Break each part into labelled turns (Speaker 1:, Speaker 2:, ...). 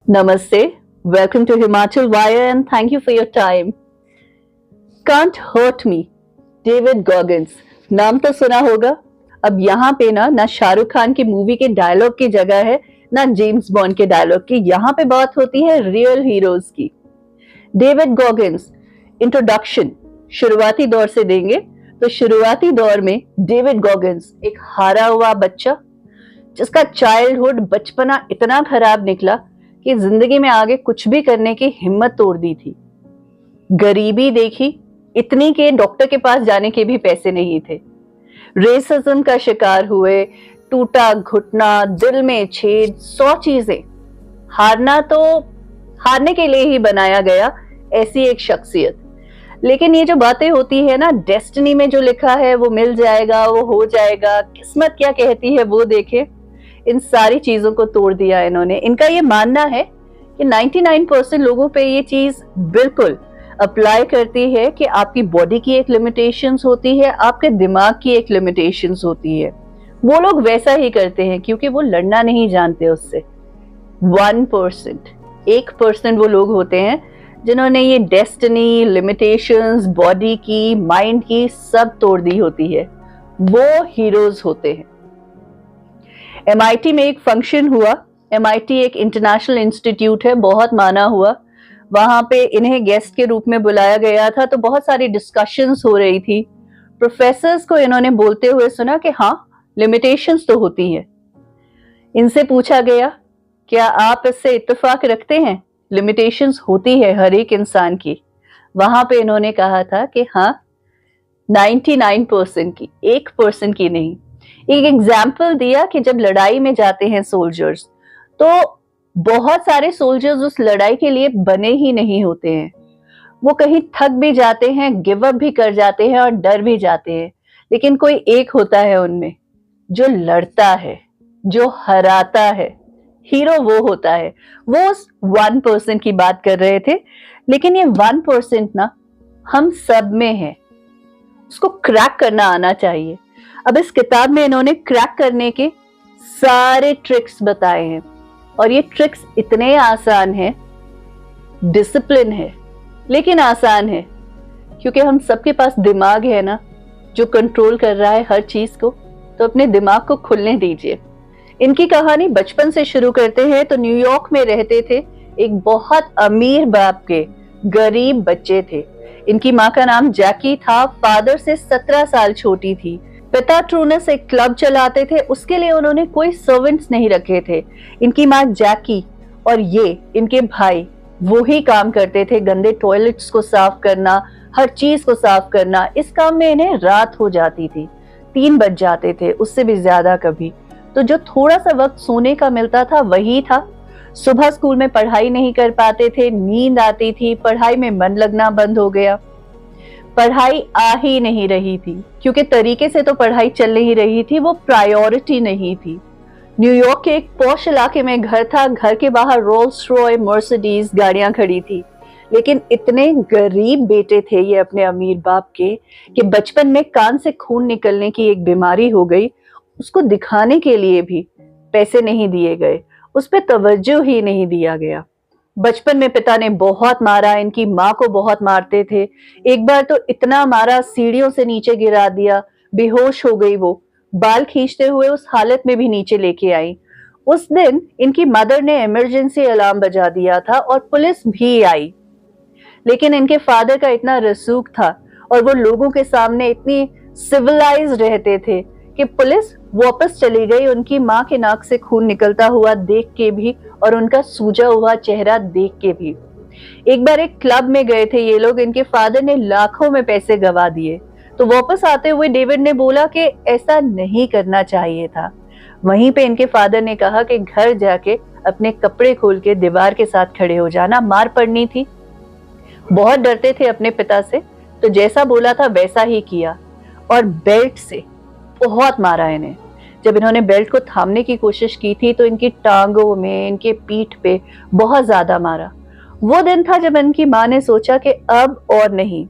Speaker 1: Namaste. Welcome to Himachal Wire and thank you for your time. Can't hurt me. David Goggins नाम तो सुना होगा। अब यहाँ पे ना शाहरुख खान की मूवी के डायलॉग की जगह है, ना जेम्स बॉन्ड के डायलॉग की। यहाँ पे बात होती है रियल हीरोज की। डेविड गॉगिन्स इंट्रोडक्शन शुरुआती दौर से देंगे तो शुरुआती दौर में डेविड गॉगिन्स एक हारा हुआ बच्चा जिसका चाइल्डहुड बचपना इतना खराब निकला कि जिंदगी में आगे कुछ भी करने की हिम्मत तोड़ दी थी। गरीबी देखी इतनी के डॉक्टर के पास जाने के भी पैसे नहीं थे। रेसिज्म का शिकार हुए, टूटा घुटना, दिल में छेद, 100 चीजें। हारना तो हारने के लिए ही बनाया गया, ऐसी एक शख्सियत। लेकिन ये जो बातें होती है ना, डेस्टिनी में जो लिखा है वो मिल जाएगा, वो हो जाएगा, किस्मत क्या कहती है वो देखे, इन सारी चीजों को तोड़ दिया इन्होंने। इनका ये मानना है कि 99% लोगों पे ये चीज बिल्कुल अप्लाई करती है कि आपकी बॉडी की एक लिमिटेशंस होती है, आपके दिमाग की एक लिमिटेशंस होती है। वो लोग वैसा ही करते हैं क्योंकि वो लड़ना नहीं जानते उससे। 1% वो लोग होते हैं जिन्होंने ये डेस्टिनी, लिमिटेशंस, बॉडी की, माइंड की सब तोड़ दी होती है। वो हीरोज होते हैं। MIT में एक फंक्शन हुआ। MIT एक इंटरनेशनल इंस्टीट्यूट है, बहुत माना हुआ। वहां पे इन्हें गेस्ट के रूप में बुलाया गया था, तो बहुत सारी डिस्कशंस हो रही थी। प्रोफेसर्स को इन्होंने बोलते हुए सुना कि हाँ, लिमिटेशंस तो होती है। इनसे पूछा गया, क्या आप इससे इत्तेफाक रखते हैं? लिमिटेशंस होती है हर एक इंसान की। वहां पे इन्होंने कहा था कि हाँ, 99% की, 1% की नहीं। एक एग्जाम्पल दिया कि जब लड़ाई में जाते हैं सोल्जर्स, तो बहुत सारे सोल्जर्स उस लड़ाई के लिए बने ही नहीं होते हैं। वो कहीं थक भी जाते हैं, गिव अप भी कर जाते हैं और डर भी जाते हैं। लेकिन कोई एक होता है उनमें जो लड़ता है, जो हराता है। हीरो वो होता है। वो उस 1% की बात कर रहे थे। लेकिन ये 1% ना हम सब में है, उसको क्रैक करना आना चाहिए। अब इस किताब में इन्होंने क्रैक करने के सारे ट्रिक्स बताए हैं और ये ट्रिक्स इतने आसान हैं। डिसिप्लिन है लेकिन आसान है, क्योंकि हम सबके पास दिमाग है ना जो कंट्रोल कर रहा है हर चीज को। तो अपने दिमाग को खुलने दीजिए। इनकी कहानी बचपन से शुरू करते हैं। तो न्यूयॉर्क में रहते थे एक बहुत अमीर बाप के गरीब बच्चे थे। इनकी माँ का नाम जैकी था, फादर से 17 साल छोटी थी। पिता ट्रूनस एक क्लब चलाते थे, उसके लिए उन्होंने कोई सर्वेंट्स नहीं रखे थे। इनकी माँ जैकी और ये इनके भाई वो ही काम करते थे, गंदे टॉयलेट्स को साफ करना, हर चीज को साफ करना। इस काम में इन्हें रात हो जाती थी, 3 बज जाते थे, उससे भी ज्यादा कभी। तो जो थोड़ा सा वक्त सोने का मिलता था वही था। सुबह स्कूल में पढ़ाई नहीं कर पाते थे, नींद आती थी, पढ़ाई में मन लगना बंद हो गया। पढ़ाई आ ही नहीं रही थी क्योंकि तरीके से तो पढ़ाई चल नहीं रही थी, वो प्रायोरिटी नहीं थी। न्यूयॉर्क के एक पॉश इलाके में घर था, घर के बाहर रोल्स रॉय, मर्सिडीज गाड़ियां खड़ी थी। लेकिन इतने गरीब बेटे थे ये अपने अमीर बाप के कि बचपन में कान से खून निकलने की एक बीमारी हो गई। उसको दिखाने के लिए भी पैसे नहीं दिए गए, उस पर तवज्जो ही नहीं दिया गया। बचपन में पिता ने बहुत मारा, इनकी माँ को बहुत मारते थे। एक बार तो इतना मारा, सीढ़ियों से नीचे गिरा दिया, बेहोश हो गई वो। बाल खींचते हुए उस हालत में भी नीचे लेके आई। उस दिन इनकी मदर ने इमरजेंसी अलार्म बजा दिया था और पुलिस भी आई। लेकिन इनके फादर का इतना रसूख था और वो लोगों के सामने इतनी सिविलाइज रहते थे कि पुलिस वापस चली गई, उनकी माँ के नाक से खून निकलता हुआ देख के भी और उनका सूजा हुआ चेहरा देख के भी। एक बार एक क्लब में गए थे ये लोग, इनके फादर ने लाखों में पैसे गवा दिए। तो वापस आते हुए डेविड ने बोला कि ऐसा नहीं करना चाहिए था। वहीं पे इनके फादर ने कहा कि घर जाके अपने कपड़े खोल के दीवार के साथ खड़े हो जाना, मार पड़नी थी। बहुत डरते थे अपने पिता से, तो जैसा बोला था वैसा ही किया और बेल्ट से बहुत मारा इन्हें। जब इन्होंने बेल्ट को थामने की कोशिश की थी तो इनकी टांगों में, इनके पीठ पे बहुत ज्यादा मारा। वो दिन था जब इनकी माँ ने सोचा कि अब और नहीं।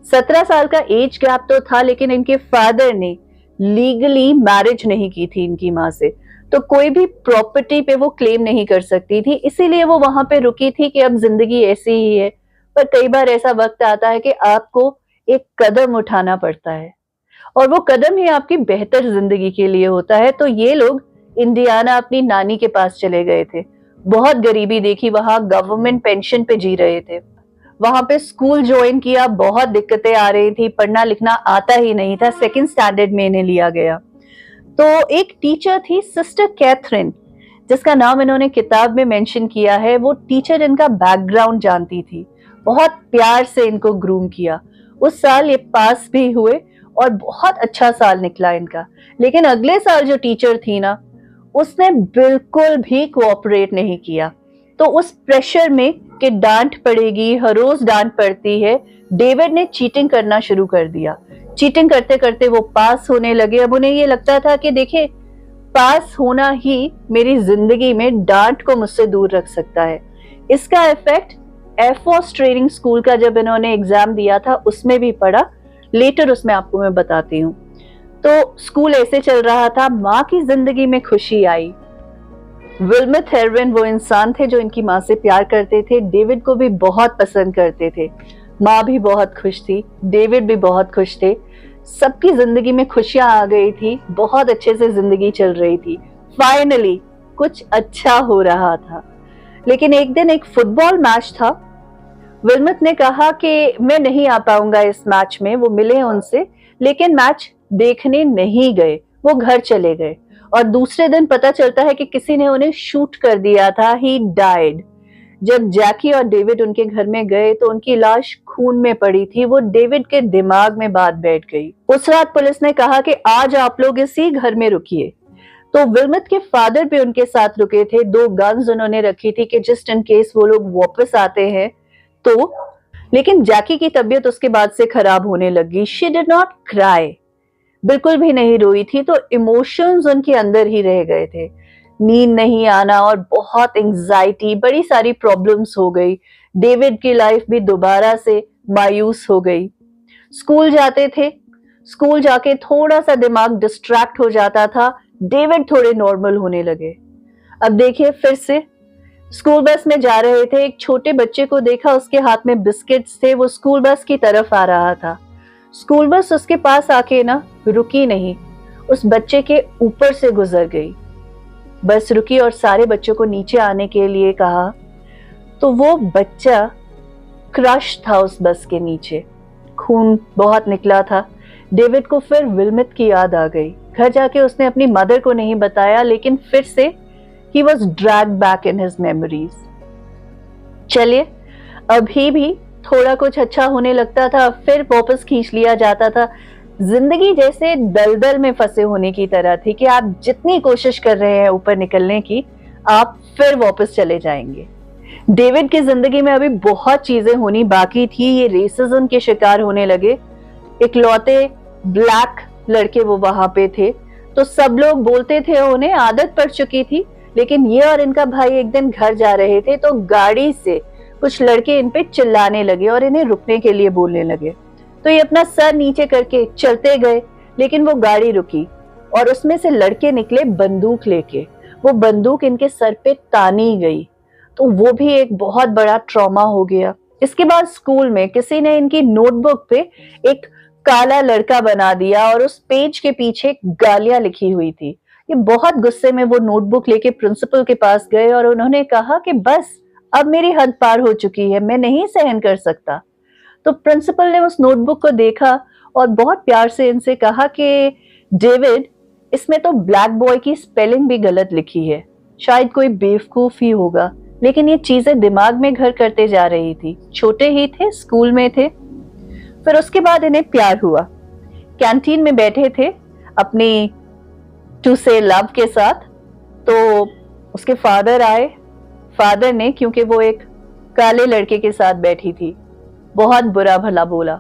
Speaker 1: 17 साल का एज गैप तो था, लेकिन इनके फादर ने लीगली मैरिज नहीं की थी इनकी माँ से। तो कोई भी प्रॉपर्टी पे वो क्लेम नहीं कर सकती थी, इसीलिए वो वहां पे रुकी थी कि अब जिंदगी ऐसी ही है। पर कई बार ऐसा वक्त आता है कि आपको एक कदम उठाना पड़ता है और वो कदम ही आपकी बेहतर जिंदगी के लिए होता है। तो ये लोग इंडियाना अपनी नानी के पास चले गए थे। बहुत गरीबी देखी, वहां गवर्नमेंट पेंशन पे जी रहे थे। वहां पे स्कूल ज्वाइन किया, बहुत दिक्कतें आ रही थी, पढ़ना लिखना आता ही नहीं था। सेकंड स्टैंडर्ड में इन्हें लिया गया। तो एक टीचर थी सिस्टर कैथरीन, जिसका नाम इन्होंने किताब में मेंशन किया है। वो टीचर इनका बैकग्राउंड जानती थी, बहुत प्यार से इनको ग्रूम किया। उस साल ये पास भी हुए और बहुत अच्छा साल निकला इनका। लेकिन अगले साल जो टीचर थी ना, उसने बिल्कुल भी कोऑपरेट नहीं किया। तो उस प्रेशर में कि डांट पड़ेगी, हर रोज डांट पड़ती है, डेविड ने चीटिंग करना शुरू कर दिया। चीटिंग करते करते वो पास होने लगे। अब उन्हें ये लगता था कि देखिए, पास होना ही मेरी जिंदगी में डांट को मुझसे दूर रख सकता है। इसका इफेक्ट एयरफोर्स ट्रेनिंग स्कूल का जब इन्होंने एग्जाम दिया था उसमें भी पड़ा। लेटर उसमें आपको मैं बताती हूँ। तो स्कूल ऐसे चल रहा था, माँ की जिंदगी में खुशी आई। विल्मथ हेरविन वो इंसान थे जो इनकी माँ से प्यार करते थे, डेविड को भी बहुत पसंद करते थे। माँ भी बहुत खुश थी, डेविड भी बहुत खुश थे। सबकी जिंदगी में खुशियां आ गई थी, बहुत अच्छे से जिंदगी चल रही थी। फाइनली कुछ अच्छा हो रहा था। लेकिन एक दिन एक फुटबॉल मैच था। विल्मथ ने कहा कि मैं नहीं आ पाऊंगा इस मैच में। वो मिले उनसे, लेकिन मैच देखने नहीं गए, वो घर चले गए। और दूसरे दिन पता चलता है कि किसी ने उन्हें शूट कर दिया था। He died. जब जैकी और डेविड उनके घर में गए तो उनकी लाश खून में पड़ी थी। वो डेविड के दिमाग में बात बैठ गई। उस रात पुलिस ने कहा कि आज आप लोग इसी घर में रुकिए। तो विल्मथ के फादर भी उनके साथ रुके थे। 2 गन्स उन्होंने रखी थी कि जस्ट इन केस वो लोग वापस आते हैं तो। लेकिन जैकी की तबीयत उसके बाद से खराब होने लगी। शी डिड नॉट क्राई, बिल्कुल भी नहीं रोई थी। तो इमोशंस उनके अंदर ही रह गए थे। नींद नहीं आना और बहुत एंजाइटी, बड़ी सारी प्रॉब्लम्स हो गई। डेविड की लाइफ भी दोबारा से मायूस हो गई। स्कूल जाते थे, स्कूल जाके थोड़ा सा दिमाग डिस्ट्रैक्ट हो जाता था। डेविड थोड़े नॉर्मल होने लगे। अब देखिए, फिर से स्कूल बस में जा रहे थे, एक छोटे बच्चे को देखा, उसके हाथ में बिस्किट्स थे। वो स्कूल बस की तरफ आ रहा था। स्कूल बस उसके पास आके ना रुकी नहीं, उस बच्चे के ऊपर से गुजर गई। बस रुकी और सारे बच्चों को नीचे आने के लिए कहा। तो वो बच्चा क्रश था उस बस के नीचे, खून बहुत निकला था। डेविड को फिर विल्मथ की याद आ गई। घर जाके उसने अपनी मदर को नहीं बताया, लेकिन फिर से he was dragged back in his memories। चलिए, अभी भी थोड़ा कुछ अच्छा होने लगता था, फिर वापस खींच लिया जाता था। जिंदगी जैसे दलदल में फंसे होने की तरह थी कि आप जितनी कोशिश कर रहे हैं ऊपर निकलने की, आप फिर वापस चले जाएंगे। डेविड की जिंदगी में अभी बहुत चीजें होनी बाकी थी। ये रेसिज्म के शिकार होने लगे। इकलौते ब्लैक लड़के वो वहां पे थे, तो सब लोग बोलते थे, उन्हें आदत पड़ चुकी थी। लेकिन ये और इनका भाई एक दिन घर जा रहे थे तो गाड़ी से कुछ लड़के इन पे चिल्लाने लगे और इन्हें रुकने के लिए बोलने लगे। तो ये अपना सर नीचे करके चलते गए, लेकिन वो गाड़ी रुकी और उसमें से लड़के निकले बंदूक लेके। वो बंदूक इनके सर पे तानी गई, तो वो भी एक बहुत बड़ा ट्रॉमा हो गया। इसके बाद स्कूल में किसी ने इनकी नोटबुक पे एक काला लड़का बना दिया और उस पेज के पीछे गालियां लिखी हुई थी। ये बहुत गुस्से में वो नोटबुक लेके प्रिंसिपल के पास गए और उन्होंने कहा कि बस अब मेरी हद पार हो चुकी है, मैं नहीं सहन कर सकता। तो प्रिंसिपल ने उस नोटबुक को देखा और बहुत प्यार से इनसे कहा कि डेविड, इसमें तो ब्लैक बॉय की स्पेलिंग भी गलत लिखी है, शायद कोई बेवकूफ ही होगा। लेकिन ये चीजें दिमाग में घर करते जा रही थी। छोटे ही थे, स्कूल में थे। फिर उसके बाद इन्हें प्यार हुआ। कैंटीन में बैठे थे अपनी टू से लव के साथ, तो उसके फादर आए। फादर ने, क्योंकि वो एक काले लड़के के साथ बैठी थी, बहुत बुरा भला बोला।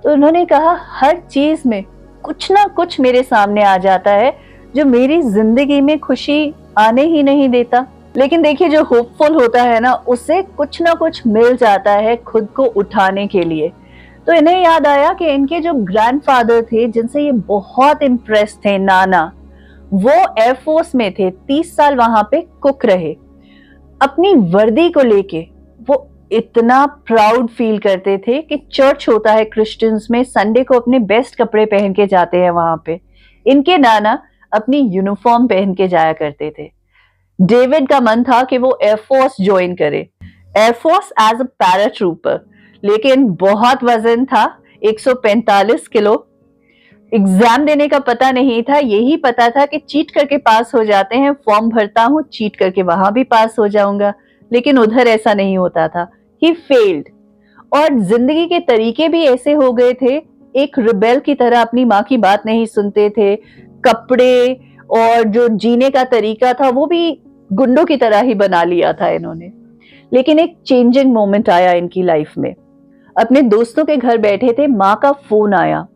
Speaker 1: तो उन्होंने कहा, हर चीज में कुछ ना कुछ मेरे सामने आ जाता है जो मेरी जिंदगी में खुशी आने ही नहीं देता। लेकिन देखिए, जो होपफुल होता है ना, उसे कुछ ना कुछ मिल जाता है खुद को उठाने के लिए। तो इन्हें याद आया कि इनके जो ग्रैंडफादर थे, जिनसे ये बहुत इम्प्रेस थे, नाना, वो एयरफोर्स में थे, 30 साल वहां पे कुक रहे। अपनी वर्दी को लेके वो इतना प्राउड फील करते थे कि चर्च होता है क्रिश्चियंस में, संडे को अपने बेस्ट कपड़े पहन के जाते हैं वहां पे। इनके नाना अपनी यूनिफॉर्म पहन के जाया करते थे। डेविड का मन था कि वो एयरफोर्स ज्वाइन करे, एयरफोर्स एज अ पैराट्रूपर, लेकिन बहुत वजन था, 145 किलो। एग्जाम देने का पता नहीं था, यही पता था कि चीट करके पास हो जाते हैं, फॉर्म भरता हूं, चीट करके वहां भी पास हो जाऊंगा, लेकिन उधर ऐसा नहीं होता था। He failed. और जिंदगी के तरीके भी ऐसे हो गए थे, एक रिबेल की तरह अपनी माँ की बात नहीं सुनते थे, कपड़े और जो जीने का तरीका था वो भी गुंडों की तरह ही बना लिया था इन्होंने। लेकिन एक चेंजिंग मोमेंट आया इनकी लाइफ में। अपने दोस्तों के घर बैठे थे, माँ का फोन आया।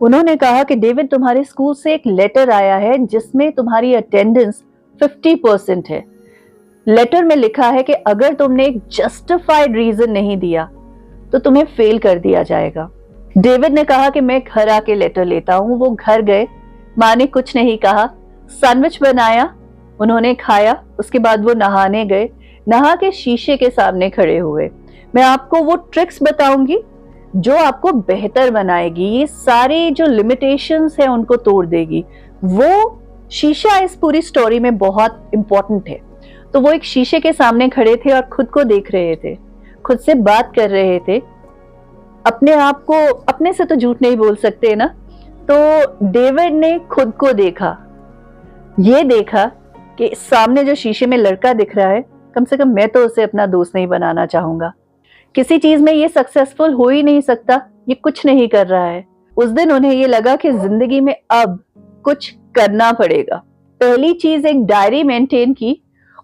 Speaker 1: उन्होंने कहा कि डेविड, तुम्हारे स्कूल से एक लेटर आया है जिसमें तुम्हारी अटेंडेंस 50% है। लेटर में लिखा है कि अगर तुमने एक जस्टिफाइड रीजन नहीं दिया तो तुम्हें फेल कर दिया जाएगा। डेविड ने कहा कि मैं घर आके लेटर लेता हूं। वो घर गए, माँ ने कुछ नहीं कहा, सैंडविच बनाया, उन्होंने खाया, उसके बाद वो नहाने गए। नहा के शीशे के सामने खड़े हुए। मैं आपको वो ट्रिक्स बताऊंगी जो आपको बेहतर बनाएगी, ये सारे जो लिमिटेशंस है उनको तोड़ देगी। वो शीशा इस पूरी स्टोरी में बहुत इंपॉर्टेंट है। तो वो एक शीशे के सामने खड़े थे और खुद को देख रहे थे, खुद से बात कर रहे थे। अपने आप को, अपने से तो झूठ नहीं बोल सकते ना। तो डेविड ने खुद को देखा, ये देखा कि सामने जो शीशे में लड़का दिख रहा है, कम से कम मैं तो उसे अपना दोस्त नहीं बनाना चाहूंगा। किसी चीज में ये सक्सेसफुल हो ही नहीं सकता, ये कुछ नहीं कर रहा है। उस दिन उन्हें ये लगा कि जिंदगी में अब कुछ करना पड़ेगा। पहली चीज, एक डायरी मेंटेन की,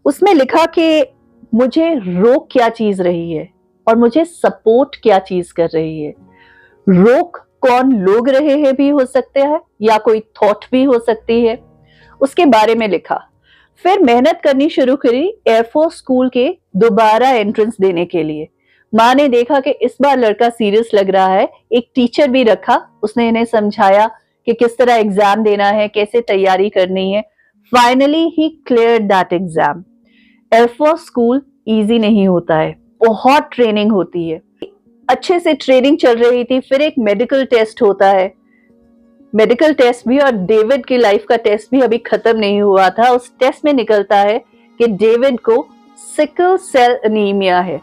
Speaker 1: उसमें लिखा कि मुझे रोक क्या चीज रही है और मुझे सपोर्ट क्या चीज कर रही है। रोक कौन लोग रहे हैं भी हो सकते हैं, या कोई थॉट भी हो सकती है, उसके बारे में लिखा। फिर मेहनत करनी शुरू करी एयरफोर्स स्कूल के दोबारा एंट्रेंस देने के लिए। माँ ने देखा कि इस बार लड़का सीरियस लग रहा है, एक टीचर भी रखा, उसने इन्हें समझाया कि किस तरह एग्जाम देना है, कैसे तैयारी करनी है। Finally he cleared that exam. Air force school easy नहीं होता है, बहुत ट्रेनिंग होती है। अच्छे से ट्रेनिंग चल रही थी, फिर एक मेडिकल टेस्ट होता है, मेडिकल टेस्ट भी, और डेविड की लाइफ का टेस्ट भी अभी खत्म नहीं हुआ था। उस टेस्ट में निकलता है कि डेविड को सिकल सेल एनीमिया है।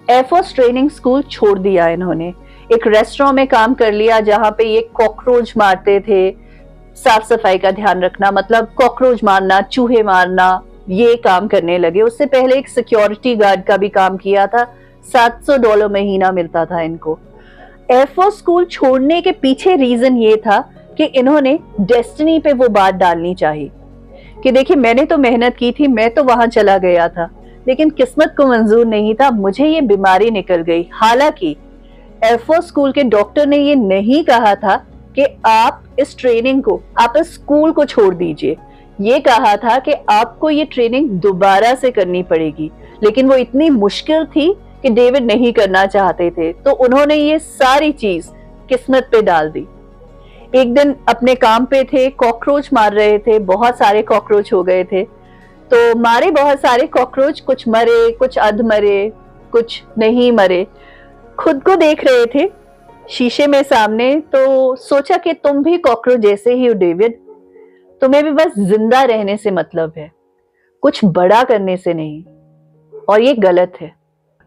Speaker 1: एयरफोर्स ट्रेनिंग स्कूल छोड़ दिया इन्होंने, एक रेस्टोरेंट में काम कर लिया जहां पे ये कॉकरोच मारते थे। साफ सफाई का ध्यान रखना, मतलब कॉकरोच मारना, चूहे मारना, ये काम करने लगे। उससे पहले एक सिक्योरिटी गार्ड का भी काम किया था, $700 महीना मिलता था इनको। एयरफोर्स स्कूल छोड़ने के पीछे रीजन ये था कि इन्होंने डेस्टिनी पे वो बात डालनी चाहिए कि देखिए, मैंने तो मेहनत की थी, मैं तो वहां चला गया था, लेकिन किस्मत को मंजूर नहीं था, मुझे ये बीमारी निकल गई। हालांकि एयरफोर्स स्कूल के डॉक्टर ने ये नहीं कहा था कि आप इस ट्रेनिंग को, आप इस स्कूल को छोड़ दीजिए। ये कहा था कि आपको ये ट्रेनिंग दोबारा से करनी पड़ेगी, लेकिन वो इतनी मुश्किल थी कि डेविड नहीं करना चाहते थे, तो उन्होंने ये सारी चीज किस्मत पे डाल दी। एक दिन अपने काम पे थे, कॉकरोच मार रहे थे, बहुत सारे कॉकरोच हो गए थे, तो मारे बहुत सारे कॉकरोच, कुछ मरे, कुछ अध मरे, कुछ नहीं मरे। खुद को देख रहे थे शीशे में सामने, तो सोचा कि तुम भी कॉकरोच जैसे ही हो डेविड, तुम्हें भी बस जिंदा रहने से मतलब है, कुछ बड़ा करने से नहीं, और ये गलत है।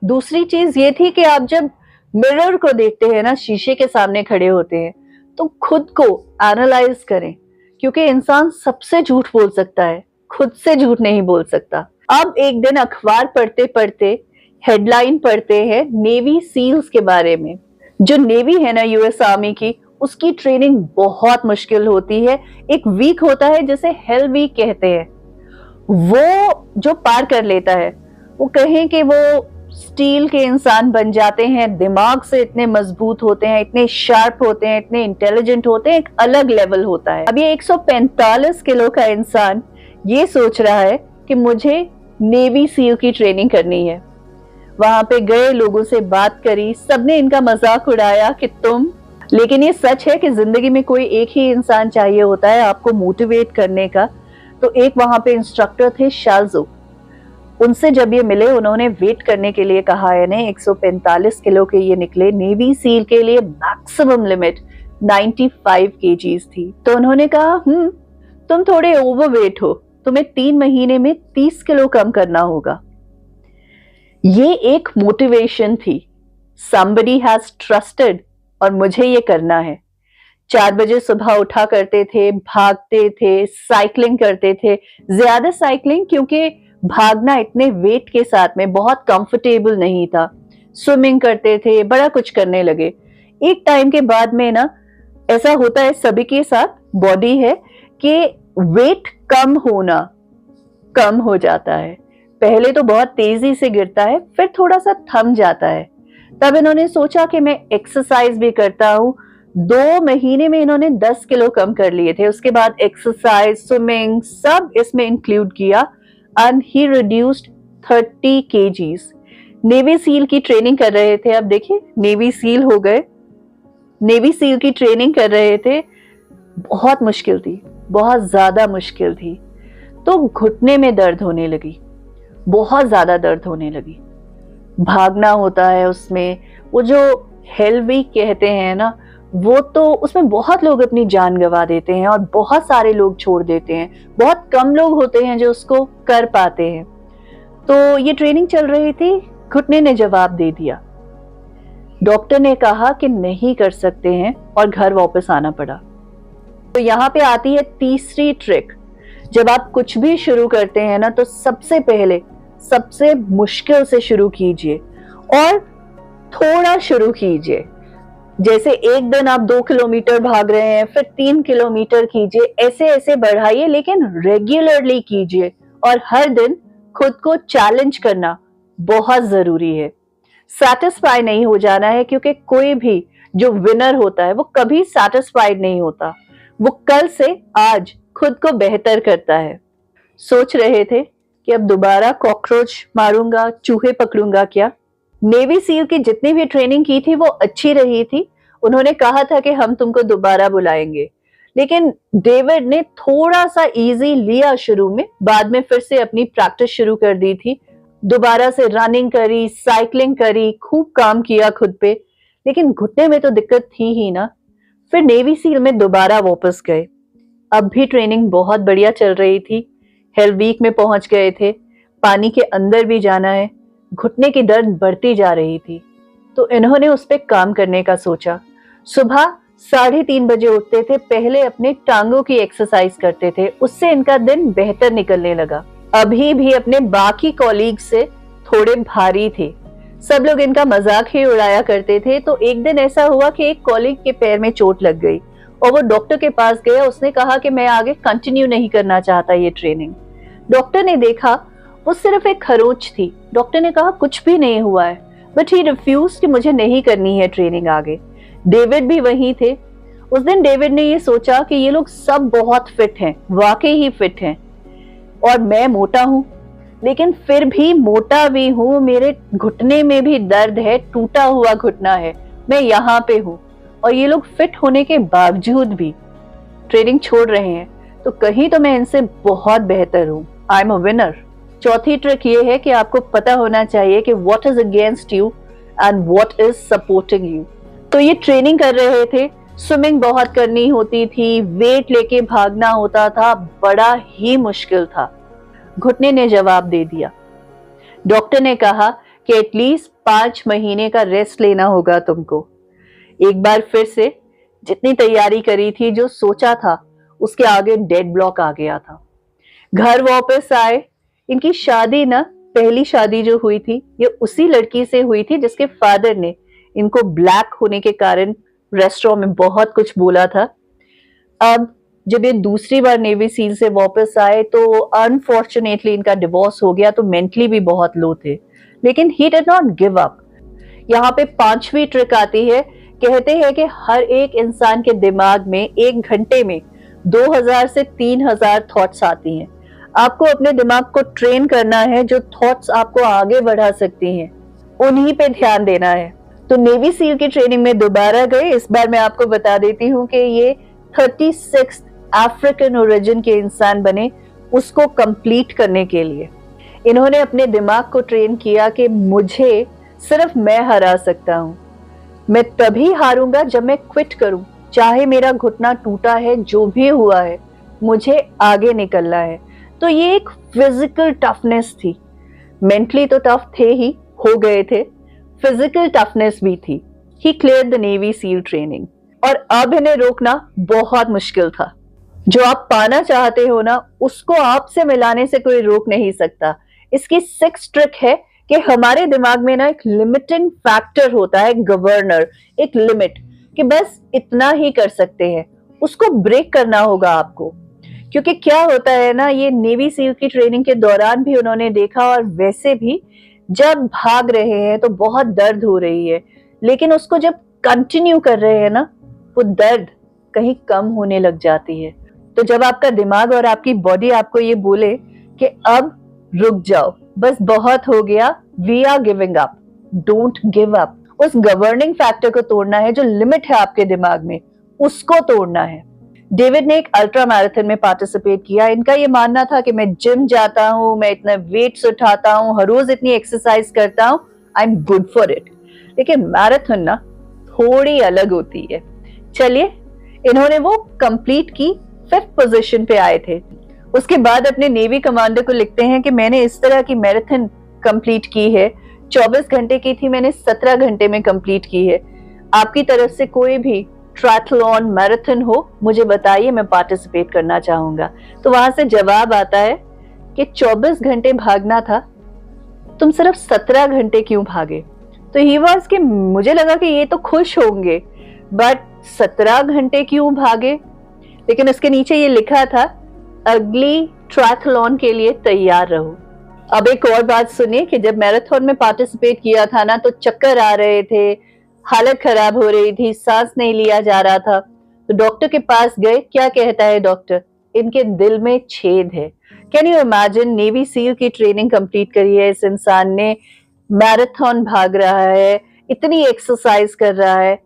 Speaker 1: दूसरी चीज ये थी कि आप जब मिरर को देखते हैं ना, शीशे के सामने खड़े होते हैं, तो खुद को एनालाइज करें, क्योंकि इंसान सबसे झूठ बोल सकता है, खुद से झूठ नहीं बोल सकता। अब एक दिन अखबार पढ़ते पढ़ते हेडलाइन पढ़ते हैं नेवी सील्स के बारे में। जो नेवी है ना यूएस आर्मी की, उसकी ट्रेनिंग बहुत मुश्किल होती है। एक वीक होता है जिसे हेल वीक कहते हैं, वो जो पार कर लेता है, वो कहें कि वो स्टील के इंसान बन जाते हैं, दिमाग से इतने मजबूत होते हैं, इतने शार्प होते हैं, इतने इंटेलिजेंट होते हैं, एक अलग लेवल होता है। अब ये 145 किलो का इंसान ये सोच रहा है कि मुझे नेवी सील की ट्रेनिंग करनी है। वहां पे गए, लोगों से बात करी, सबने इनका मजाक उड़ाया कि तुम लेकिन ये सच है कि जिंदगी में कोई एक ही इंसान चाहिए होता है आपको मोटिवेट करने का। तो एक वहां पे इंस्ट्रक्टर थे शाजू, उनसे जब ये मिले उन्होंने वेट करने के लिए कहा है। 145 किलो के ये निकले। नेवी सील के लिए मैक्सिमम लिमिट 95 केजीज थी। तो उन्होंने कहा तुम थोड़े ओवरवेट हो, तुम्हें 3 महीने में 30 किलो कम करना होगा। ये एक मोटिवेशन थी। somebody has trusted और मुझे ये करना है। 4 बजे सुबह उठा करते थे, भागते थे, साइकिलिंग करते थे। ज्यादा साइकिलिंग क्योंकि भागना इतने वेट के साथ में बहुत कंफर्टेबल नहीं था। स्विमिंग करते थे, बड़ा कुछ करने लगे। एक टाइम के बाद में ना ऐसा होता है सभी के साथ, बॉडी है कि वेट कम होना कम हो जाता है। पहले तो बहुत तेजी से गिरता है, फिर थोड़ा सा थम जाता है। तब इन्होंने सोचा कि मैं एक्सरसाइज भी करता हूँ। 2 महीने में इन्होंने 10 किलो कम कर लिए थे। उसके बाद एक्सरसाइज, स्विमिंग सब इसमें इंक्लूड किया and he reduced 30 KGs. Navy seal की ट्रेनिंग कर रहे थे। अब देखिए नेवी सील हो गए, नेवी सील की ट्रेनिंग कर रहे थे। बहुत मुश्किल थी, बहुत ज्यादा मुश्किल थी। तो घुटने में दर्द होने लगी, बहुत ज्यादा दर्द होने लगी। भागना होता है उसमें, वो जो हेल वीक कहते हैं ना, वो तो उसमें बहुत लोग अपनी जान गंवा देते हैं और बहुत सारे लोग छोड़ देते हैं। बहुत कम लोग होते हैं जो उसको कर पाते हैं। तो ये ट्रेनिंग चल रही थी, घुटने ने जवाब दे दिया। डॉक्टर ने कहा कि नहीं कर सकते हैं और घर वापस आना पड़ा। तो यहाँ पे आती है तीसरी ट्रिक। जब आप कुछ भी शुरू करते हैं ना, तो सबसे पहले सबसे मुश्किल से शुरू कीजिए और थोड़ा शुरू कीजिए। जैसे एक दिन आप 2 किलोमीटर भाग रहे हैं, फिर 3 किलोमीटर कीजिए, ऐसे ऐसे बढ़ाइए, लेकिन रेगुलरली कीजिए। और हर दिन खुद को चैलेंज करना बहुत जरूरी है। सेटिस्फाई नहीं हो जाना है, क्योंकि कोई भी जो विनर होता है वो कभी सेटिस्फाइड नहीं होता। वो कल से आज खुद को बेहतर करता है। सोच रहे थे कि अब दोबारा कॉकरोच मारूंगा, चूहे पकड़ूंगा क्या? नेवी सील की जितनी भी ट्रेनिंग की थी वो अच्छी रही थी। उन्होंने कहा था कि हम तुमको दोबारा बुलाएंगे, लेकिन डेविड ने थोड़ा सा इजी लिया शुरू में, बाद में फिर से अपनी प्रैक्टिस शुरू कर दी थी। दोबारा से रनिंग करी, साइकिलिंग करी, खूब काम किया खुद पे, लेकिन घुटने में तो दिक्कत थी ही ना। फिर नेवी सील में दोबारा वापस गए। अब भी ट्रेनिंग बहुत बढ़िया चल रही थी। हेल वीक में पहुंच गए थे, पानी के अंदर भी जाना है। घुटने की दर्द बढ़ती जा रही थी, तो इन्होंने उस पर काम करने का सोचा। सुबह 3:30 बजे उठते थे, पहले अपने टांगों की एक्सरसाइज करते थे, उससे इनका दिन बेहतर निकलने लगा। अभी भी अपने बाकी कॉलीग से थोड़े भारी थे, सब लोग इनका मजाक ही उड़ाया करते थे। तो एक दिन ऐसा हुआ कि एक कॉलीग के पैर में चोट लग गई और वो डॉक्टर के पास गया। उसने कहा कि मैं आगे कंटिन्यू नहीं करना चाहता ये ट्रेनिंग। डॉक्टर ने देखा वो सिर्फ एक खरोंच थी। डॉक्टर ने कहा कुछ भी नहीं हुआ है, बट ही रिफ्यूज कि मुझे नहीं करनी है ट्रेनिंग आगे। डेविड भी वहीं थे। उस दिन डेविड ने ये सोचा कि ये लोग सब बहुत फिट हैं, वाकई ही फिट हैं, और मैं मोटा हूं, लेकिन फिर भी मोटा भी हूं, मेरे घुटने में भी दर्द है, टूटा हुआ घुटना है, मैं यहाँ पे हूं, और ये लोग फिट होने के बावजूद भी ट्रेनिंग छोड़ रहे हैं, तो कहीं तो मैं इनसे बहुत बेहतर हूं। I am a winner. चौथी ट्रिक ये है कि आपको पता होना चाहिए कि what is against you and what is supporting you. तो ये ट्रेनिंग कर रहे थे, स्विमिंग बहुत करनी होती थी, वेट लेके भागना होता था, बड़ा ही मुश्किल था। घुटने ने जवाब दे दिया। डॉक्टर ने कहा कि एटलीस्ट 5 महीने का रेस्ट लेना होगा तुमको। एक बार फिर से जितनी तैयारी करी थी, जो सोचा था, उसके आगे डेड ब्लॉक आ गया था। घर वापस आए। इनकी शादी ना, पहली शादी जो हुई थी, ये उसी लड़की से हुई थी जिसके फादर ने इनको ब्लैक होने के कारण रेस्टोरेंट में बहुत कुछ बोला था। अब जब ये दूसरी बार नेवी सील से वापस आए तो अनफॉर्चुनेटली इनका डिवोर्स हो गया, तो मेंटली भी बहुत लो थे, लेकिन he did not give up. यहाँ पे 5वीं ट्रिक आती है। कहते हैं कि हर एक इंसान के दिमाग में 1 घंटे में 2000 से 3000 थॉट्स आती हैं। आपको अपने दिमाग को ट्रेन करना है, जो थॉट्स आपको आगे बढ़ा सकती हैं, उन्हीं पे ध्यान देना है। तो नेवी सील की ट्रेनिंग में दोबारा गए। इस बार मैं आपको बता देती हूँ कि ये 36 अफ्रीकन ओरिजिन के इंसान बने उसको कंप्लीट करने के लिए। इन्होंने अपने दिमाग को ट्रेन किया कि मुझे सिर्फ मैं हरा सकता हूँ, मैं तभी हारूंगा जब मैं क्विट करूं, चाहे मेरा घुटना टूटा है, जो भी हुआ है, मुझे आगे निकलना है। तो ये एक फिजिकल टफनेस थी, मेंटली तो टफ थे ही, हो गए थे, फिजिकल टफनेस भी थी। ही clear the navy seal training. और अब इन्हें रोकना बहुत मुश्किल था। जो आप पाना चाहते हो ना, उसको आपसे मिलाने से कोई रोक नहीं सकता। इसकी 6 ट्रिक है कि हमारे दिमाग में ना एक लिमिटिंग फैक्टर होता है, गवर्नर, एक लिमिट, कि बस इतना ही कर सकते हैं, उसको ब्रेक करना होगा आपको। क्योंकि क्या होता है ना, ये नेवी सील की ट्रेनिंग के दौरान भी उन्होंने देखा, और वैसे भी जब भाग रहे हैं तो बहुत दर्द हो रही है, लेकिन उसको जब कंटिन्यू कर रहे हैं ना, वो दर्द कहीं कम होने लग जाती है। तो जब आपका दिमाग और आपकी बॉडी आपको ये बोले कि अब रुक जाओ, बस बहुत हो गया, we are giving up, don't give up, उस गवर्निंग फैक्टर को तोड़ना है, जो लिमिट है आपके दिमाग में, उसको तोड़ना है। डेविड ने एक अल्ट्रा मैराथन में पार्टिसिपेट किया। इनका ये मानना था कि मैं जिम जाता हूँ, मैं इतना वेट्स उठाता हूँ, हर रोज इतनी एक्सरसाइज करता हूँ, I am good for it. लेकिन मैराथन ना थोड़ी अलग होती है। चलिए, इन्होंने वो कंप्लीट की, 5th पोजीशन पे आए थे। उसके बाद अपने नेवी कमांडर को लिखते हैं कि मैंने इस तरह की मैराथन कंप्लीट की है, 24 घंटे की थी, मैंने 17 घंटे में कंप्लीट की है। आपकी तरफ से कोई भी ट्रायथलॉन मैराथन हो, मुझे बताइए, मैं पार्टिसिपेट करना चाहूंगा। तो वहां से जवाब आता है कि 24 घंटे भागना था, तुम सिर्फ 17 घंटे क्यों भागे? तो ही वाज कि मुझे लगा कि ये तो खुश होंगे, बट 17 घंटे क्यों भागे? लेकिन उसके नीचे ये लिखा था, अगली ट्रायथलॉन के लिए तैयार रहो। अब एक और बात सुनिए कि जब मैराथन में पार्टिसिपेट किया था ना, तो चक्कर आ रहे थे, हालत खराब हो रही थी, सांस नहीं लिया जा रहा था। तो डॉक्टर के पास गए। क्या कहता है डॉक्टर? इनके दिल में छेद है। Can you imagine, navy seal की ट्रेनिंग कंप्लीट करी है इस इंसान ने, मैराथन भाग रहा है, इतनी एक्सरसाइज कर रहा है,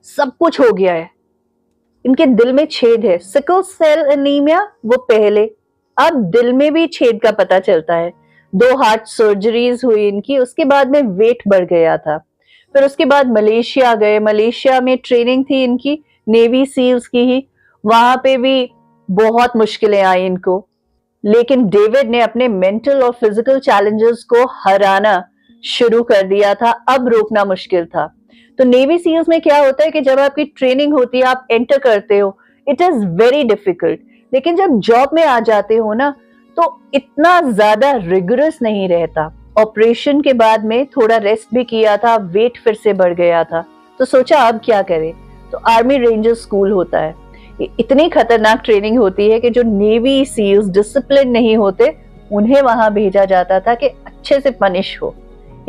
Speaker 1: सब कुछ हो गया है, इनके दिल में छेद है। सिकल सेल एनीमिया वो पहले, अब दिल में भी छेद का पता चलता है। 2 हार्ट सर्जरीज हुई इनकी, उसके बाद में वेट बढ़ गया था। फिर उसके बाद मलेशिया गए, मलेशिया में ट्रेनिंग थी इनकी, नेवी सील्स की ही, वहां पे भी बहुत मुश्किलें आई इनको। लेकिन डेविड ने अपने मेंटल और फिजिकल चैलेंजेस को हराना शुरू कर दिया था, अब रोकना मुश्किल था। तो नेवी सील्स में क्या होता है कि जब आपकी ट्रेनिंग होती है, आप एंटर करते हो, इट इज वेरी डिफिकल्ट, लेकिन जब जॉब में आ जाते हो ना, तो इतना ज्यादा रिगरस नहीं रहता। ऑपरेशन के बाद में थोड़ा रेस्ट भी किया था, वेट फिर से बढ़ गया था, तो सोचा अब क्या करें। तो आर्मी रेंजर स्कूल होता है, इतनी खतरनाक ट्रेनिंग होती है कि जो नेवी सील्स डिसिप्लिन नहीं होते, उन्हें वहां भेजा जाता था कि अच्छे से पनिश हो।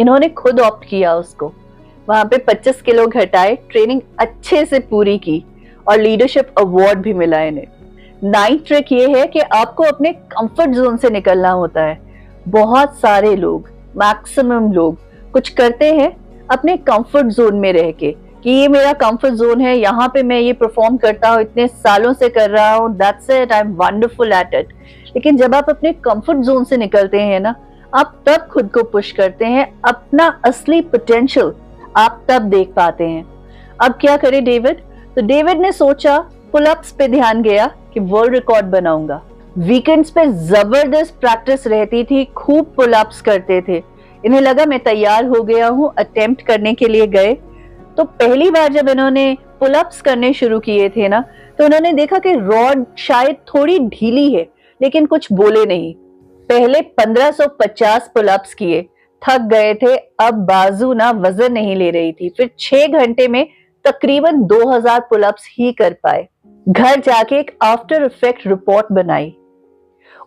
Speaker 1: इन्होंने खुद ऑप्ट किया उसको, वहां पे 25 किलो घटाए, ट्रेनिंग अच्छे से पूरी की, और लीडरशिप अवार्ड भी मिला इन्हें। 9th ट्रिक ये है कि आपको अपने कंफर्ट जोन से निकलना होता है। बहुत सारे लोग, मैक्सिमम लोग कुछ करते हैं अपने कंफर्ट जोन में रह के, कि ये मेरा कंफर्ट जोन है, यहाँ पे मैं ये परफॉर्म करता हूँ, इतने सालों से कर रहा हूँ, that's it, I am wonderful at it. लेकिन जब आप अपने कंफर्ट जोन से निकलते हैं ना, आप तब खुद को पुश करते हैं, अपना असली पोटेंशियल आप तब देख पाते हैं। अब क्या करे डेविड? तो डेविड ने सोचा, पुलअप्स पे ध्यान गया कि वर्ल्ड रिकॉर्ड बनाऊंगा। वीकेंड्स पे जबरदस्त प्रैक्टिस रहती थी, खूब पुलअप्स करते थे। इन्हें लगा मैं तैयार हो गया हूँ, अटेम्प्ट करने के लिए गए। तो पहली बार जब इन्होंने पुलअप्स करने शुरू किए थे ना, तो उन्होंने देखा कि रॉड शायद थोड़ी ढीली है, लेकिन कुछ बोले नहीं। पहले 1550 पुलअप्स किए, थक गए थे, अब बाजू ना वजन नहीं ले रही थी। फिर 6 घंटे में तकरीबन 2000 पुलअप्स ही कर पाए। घर जाके एक आफ्टर इफेक्ट रिपोर्ट बनाई।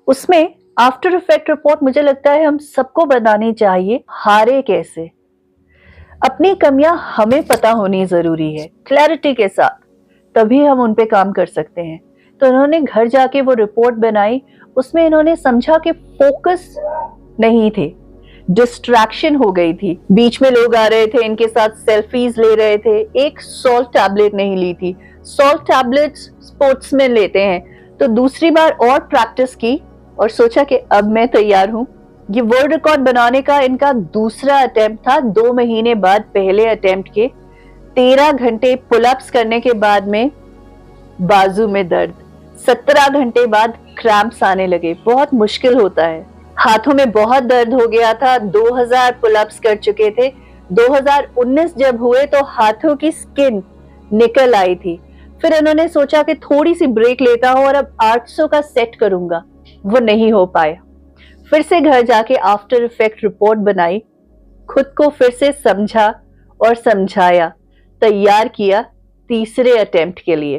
Speaker 1: उसमें आफ्टर इफेक्ट रिपोर्ट मुझे लगता है हम सबको बनानी चाहिए, हारे कैसे, अपनी कमियां हमें पता होनी जरूरी है, क्लैरिटी के साथ, तभी हम उन पे काम कर सकते हैं। तो उन्होंने घर जाके वो रिपोर्ट बनाई। उसमें इन्होंने समझा कि फोकस नहीं थे, डिस्ट्रैक्शन हो गई थी। बीच में लोग आ रहे थे, इनके साथ सेल्फीज ले रहे थे। एक सॉल्ट टैबलेट नहीं ली थी। सॉल्ट टैबलेट्स स्पोर्ट्समैन लेते हैं। तो दूसरी बार और प्रैक्टिस की और सोचा कि अब मैं तैयार हूं। ये वर्ल्ड रिकॉर्ड बनाने का इनका दूसरा अटेम्प्ट था। 2 महीने बाद पहले अटेम्प्ट के 13 घंटे पुलअप्स करने के बाद में बाजू में दर्द, 17 घंटे बाद क्रैम्प्स आने लगे। बहुत मुश्किल होता है। हाथों में बहुत दर्द हो गया था। 2000 पुलअप्स कर चुके थे। 2019 जब हुए तो हाथों की स्किन निकल आई थी। फिर इन्होंने सोचा कि थोड़ी सी ब्रेक लेता हूं और अब 800 का सेट करूंगा। वो नहीं हो पाया। फिर से घर जाके आफ्टर इफेक्ट रिपोर्ट बनाई, खुद को फिर से समझा और समझाया, तैयार किया तीसरे अटेम्प्ट के लिए।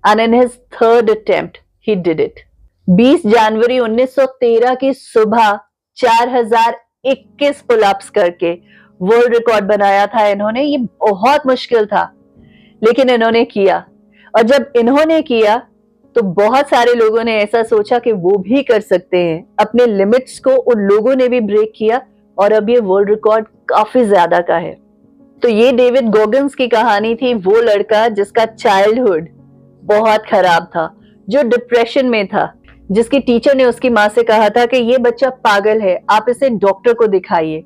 Speaker 1: And in his third attempt he did it. 20 जनवरी 1913 की सुबह 4021 पुलअप्स करके वर्ल्ड रिकॉर्ड बनाया था इन्होंने। ये बहुत मुश्किल था, लेकिन इन्होंने किया। और जब इन्होंने किया तो बहुत सारे लोगों ने ऐसा सोचा कि वो भी कर सकते हैं। अपने लिमिट्स को उन लोगों ने भी ब्रेक किया और अब ये वर्ल्ड रिकॉर्ड काफी ज्यादा का है। तो ये डेविड गॉगिन्स की कहानी थी। वो लड़का जिसका चाइल्डहुड बहुत खराब था, जो डिप्रेशन में था, जिसकी टीचर ने उसकी माँ से कहा था कि ये बच्चा पागल है, आप इसे डॉक्टर को दिखाइए।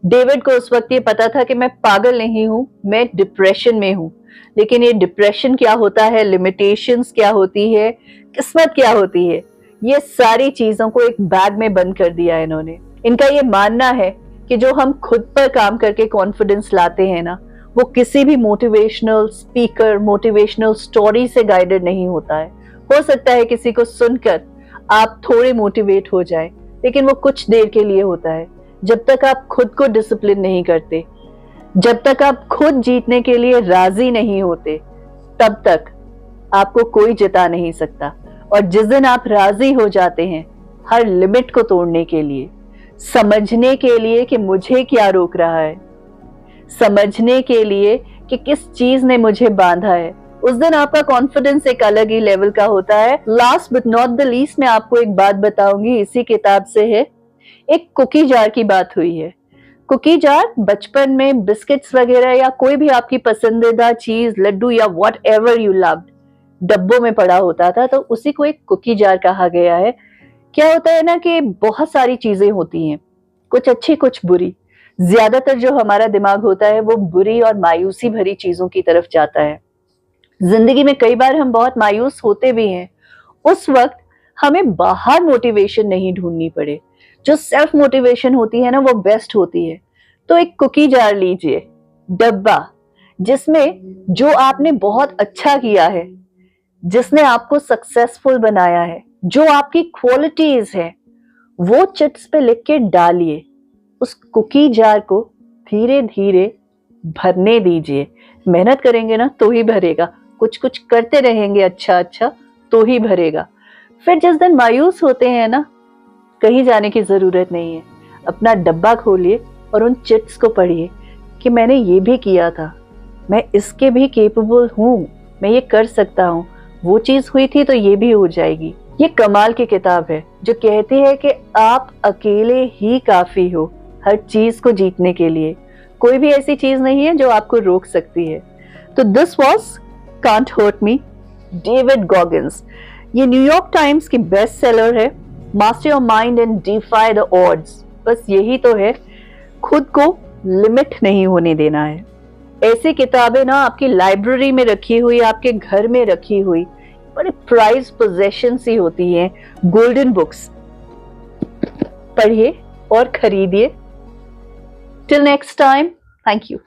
Speaker 1: डेविड को उस वक्त ये पता था कि मैं पागल नहीं हूं, मैं डिप्रेशन में हूं। लेकिन ये डिप्रेशन क्या होता है, लिमिटेशंस क्या होती है, किस्मत क्या होती है, ये सारी चीजों को एक बैग में बंद कर दिया इन्होंने। इनका ये मानना है कि जो हम खुद पर काम करके कॉन्फिडेंस लाते हैं ना, वो किसी भी मोटिवेशनल स्पीकर, मोटिवेशनल स्टोरी से गाइडेड नहीं होता है। हो सकता है किसी को सुनकर आप थोड़े मोटिवेट हो जाए, लेकिन वो कुछ देर के लिए होता है। जब तक आप खुद को डिसिप्लिन नहीं करते, जब तक आप खुद जीतने के लिए राजी नहीं होते, तब तक आपको कोई जिता नहीं सकता। और जिस दिन आप राजी हो जाते हैं हर लिमिट को तोड़ने के लिए, समझने के लिए कि मुझे क्या रोक रहा है, समझने के लिए कि किस चीज ने मुझे बांधा है, उस दिन आपका कॉन्फिडेंस एक अलग ही लेवल का होता है। Last but not the least मैं आपको एक बात बताऊंगी, इसी किताब से है। एक कुकी जार की बात हुई है। कुकी जार बचपन में बिस्किट्स वगैरह या कोई भी आपकी पसंदीदा चीज, लड्डू या व्हाट एवर यू लव्ड, डब्बों में पड़ा होता था, तो उसी को एक कुकी जार कहा गया है। क्या होता है ना कि बहुत सारी चीजें होती हैं, कुछ अच्छी कुछ बुरी। ज्यादातर जो हमारा दिमाग होता है वो बुरी और मायूसी भरी चीजों की तरफ जाता है। जिंदगी में कई बार हम बहुत मायूस होते भी हैं। उस वक्त हमें बाहर मोटिवेशन नहीं ढूंढनी पड़े। जो सेल्फ मोटिवेशन होती है ना, वो बेस्ट होती है। तो एक कुकी जार लीजिए, डब्बा, जिसमें जो आपने बहुत अच्छा किया है, जिसने आपको सक्सेसफुल बनाया है, जो आपकी क्वालिटीज है, वो चिट्स पे लिख के डालिए। उस कुकी जार को धीरे धीरे भरने दीजिए। मेहनत करेंगे ना तो ही भरेगा, कुछ कुछ करते रहेंगे अच्छा अच्छा तो ही भरेगा। फिर जिस दिन मायूस होते हैं ना, कहीं जाने की जरूरत नहीं है। अपना डब्बा खोलिए और उन चिट्स को पढ़िए कि मैंने ये भी किया था, मैं इसके भी केपेबल हूँ, मैं ये कर सकता हूँ, वो चीज हुई थी तो ये भी हो जाएगी। ये कमाल की किताब है जो कहती है कि आप अकेले ही काफी हो हर चीज को जीतने के लिए। कोई भी ऐसी चीज नहीं है जो आपको रोक सकती है। तो this was can't hurt me, David Goggins. ये न्यूयॉर्क टाइम्स की बेस्ट सेलर है। Master your mind and defy the odds. बस यही तो है, खुद को लिमिट नहीं होने देना है। ऐसी किताबें ना आपकी लाइब्रेरी में रखी हुई, आपके घर में रखी हुई बड़े प्राइज पोजेशन सी होती हैं, गोल्डन बुक्स। पढ़िए और खरीदिए। Till next time, thank you.